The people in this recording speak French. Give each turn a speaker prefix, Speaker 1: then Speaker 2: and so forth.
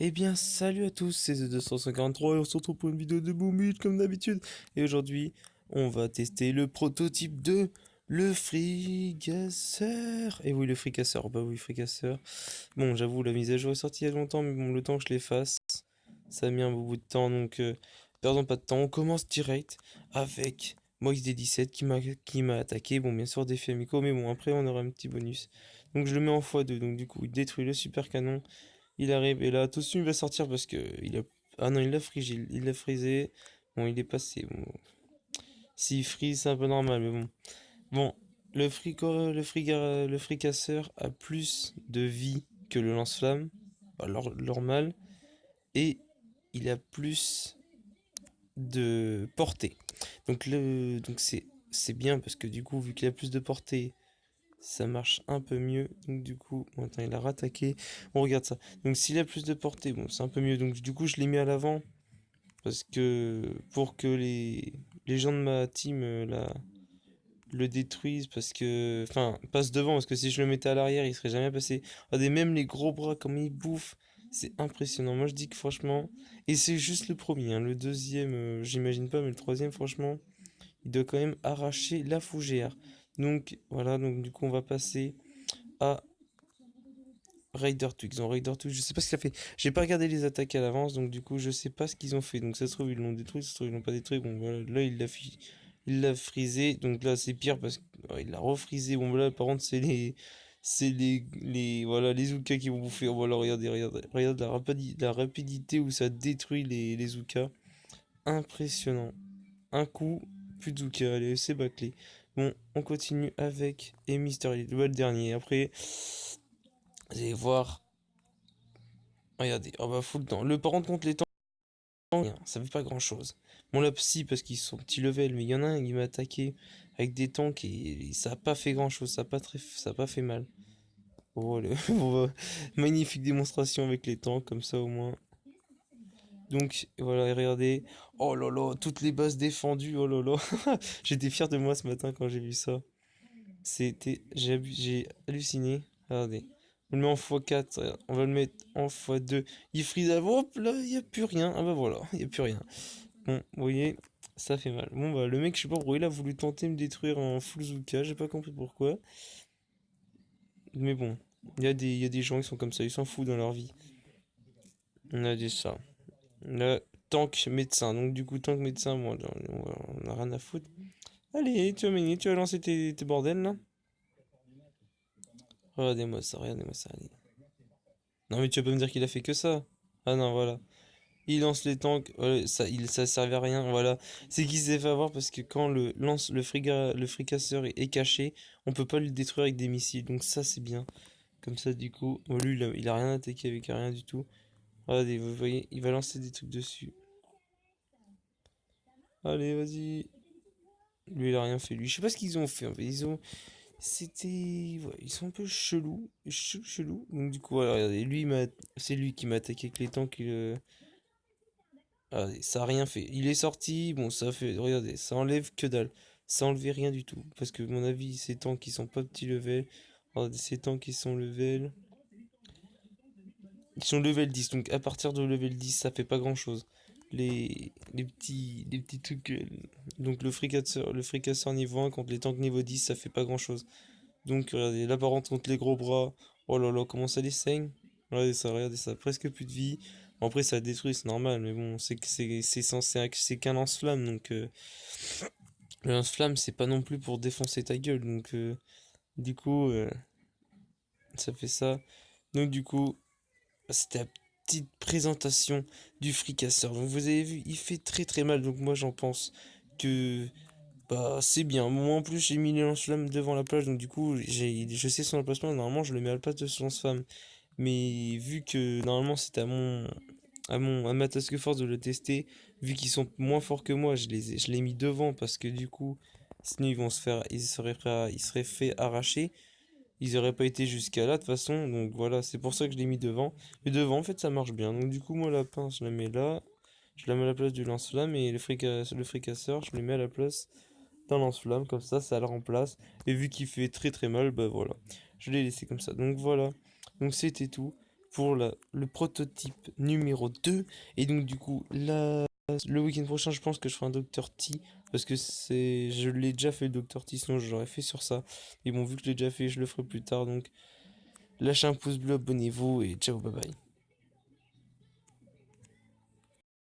Speaker 1: Eh bien, salut à tous, c'est The253 et on se retrouve pour une vidéo de Boomit comme d'habitude. Et aujourd'hui, on va tester le prototype de le fricasseur. Et oui, le fricasseur, bah oui, fricasseur. Bon, j'avoue, la mise à jour est sortie il y a longtemps, mais bon, le temps que je les fasse, ça a mis un bout de temps, donc perdons pas de temps. On commence direct avec Moix D17 qui m'a attaqué. Bon, bien sûr, défi amicaux, mais bon, après, on aura un petit bonus. Donc, je le mets en x2, donc du coup, il détruit le super canon. Il arrive et là, tout de suite, il va sortir parce que il a. Ah non, il l'a frigé, il l'a frisé. Bon, il est passé. Bon. S'il frise, c'est un peu normal, mais bon. Bon, le fricasseur a plus de vie que le lance-flamme, normal, et il a plus de portée. Donc c'est bien parce que du coup, vu qu'il a plus de portée, ça marche un peu mieux. Donc du coup, bon, attends, il a rattaqué. On regarde ça. Donc s'il a plus de portée, bon, c'est un peu mieux. Donc du coup, je l'ai mis à l'avant parce que pour que les gens de ma team le détruisent parce que enfin, passe devant parce que si je le mettais à l'arrière, il serait jamais passé. Regardez même les gros bras comme il bouffe. C'est impressionnant. Moi, je dis que franchement, et c'est juste le premier, hein. Le deuxième, j'imagine pas, mais le troisième, franchement, il doit quand même arracher la fougère. Donc voilà, donc du coup, on va passer à Raider Twix. Dans Raider Twix, je sais pas ce qu'il a fait. J'ai pas regardé les attaques à l'avance, donc du coup, je sais pas ce qu'ils ont fait. Donc ça se trouve, ils l'ont détruit, ça se trouve, ils l'ont pas détruit. Bon, voilà, là, il l'a frisé. Donc là, c'est pire parce qu'il l'a refrisé. Bon, là, par contre, voilà, les Zookas qui vont bouffer. Oh, voilà, regarde la rapidité où ça détruit les Zookas. Impressionnant. Un coup, plus de Zookas. Allez, c'est bâclé. Bon, on continue avec et Mister Elite, le dernier. Après, vous allez voir. Regardez, on va full temps. Le par contre contre les temps, rien, ça fait pas grand chose. Bon là psy parce qu'ils sont petits level, mais il y en a un qui m'a attaqué avec des tanks et ça a pas fait grand chose, ça a pas fait mal. Oh, bon, magnifique démonstration avec les tanks comme ça au moins. Donc voilà, et regardez. Oh là là, toutes les bases défendues, oh là là. J'étais fier de moi ce matin quand j'ai vu ça. J'ai halluciné. Regardez. On le met en x4, on va le mettre en x2. Il freeze avant, hop là, il n'y a plus rien. Ah bah voilà, il n'y a plus rien. Bon, vous voyez, ça fait mal. Bon bah, le mec, je sais pas pourquoi, il a voulu tenter de me détruire en full Zuka, j'ai pas compris pourquoi. Mais bon, il y a des gens qui sont comme ça, ils s'en foutent dans leur vie. On a dit ça. Là, tank médecin. Donc du coup, tank médecin, moi, on a rien à foutre. Allez, tu vas lancer tes bordels là. Regardez-moi ça, regardez-moi ça. Allez. Non mais tu vas pas me dire qu'il a fait que ça. Ah non, voilà. Il lance les tanks, ça servait à rien, voilà. C'est qu'il s'est fait avoir parce que quand le fricasseur est caché, on peut pas le détruire avec des missiles. Donc ça c'est bien. Comme ça du coup, bon, lui il a rien attaqué avec rien du tout. Regardez, vous voyez, il va lancer des trucs dessus. Allez, vas-y. Lui il a rien fait. Lui, je sais pas ce qu'ils ont fait. En fait. C'était, ouais, ils sont un peu chelous. Donc du coup, voilà, regardez, c'est lui qui m'a attaqué avec les tanks. Ah, ça a rien fait. Il est sorti, bon, ça fait, regardez, ça enlève que dalle. Ça enlevait rien du tout. Parce que, à mon avis, ces tanks qui sont pas petits level, regardez, ces tanks qui sont level, ils sont level 10. Donc, à partir de level 10, ça fait pas grand chose. Les petits trucs, donc le fricasseur niveau 1 contre les tanks niveau 10, ça fait pas grand chose. Donc, regardez, là, par contre, contre les gros bras, oh là là, comment ça les saigne? Regardez ça, presque plus de vie. Bon, après, ça détruit, c'est normal, mais bon, c'est qu'un lance-flamme, donc le lance-flamme, c'est pas non plus pour défoncer ta gueule, donc du coup, ça fait ça. Donc, du coup, c'était la petite présentation du fricasseur. Donc, vous avez vu, il fait très très mal, donc moi, j'en pense que bah c'est bien. Moi en plus j'ai mis les lance-flammes devant la plage donc du coup je sais son emplacement. Normalement je le mets à la place de son lance-flamme. Mais vu que normalement c'est à ma task force de le tester, vu qu'ils sont moins forts que moi, je l'ai mis devant parce que du coup sinon ils seraient fait arracher. Ils auraient pas été jusqu'à là de toute façon. Donc voilà, c'est pour ça que je l'ai mis devant. Et devant en fait ça marche bien. Donc du coup moi la pince je la mets là. Je la mets à la place du lance-flamme et le fricasseur, je le mets à la place d'un lance-flamme, comme ça le remplace. Et vu qu'il fait très très mal, bah voilà, je l'ai laissé comme ça. Donc voilà, donc c'était tout. pour le prototype numéro 2. Et donc du coup, là, le week-end prochain, je pense que je ferai un Dr. T. Parce que je l'ai déjà fait le Dr. T, sinon je l'aurais fait sur ça. Et bon, vu que je l'ai déjà fait, je le ferai plus tard. Donc lâchez un pouce bleu, abonnez-vous et ciao, bye bye.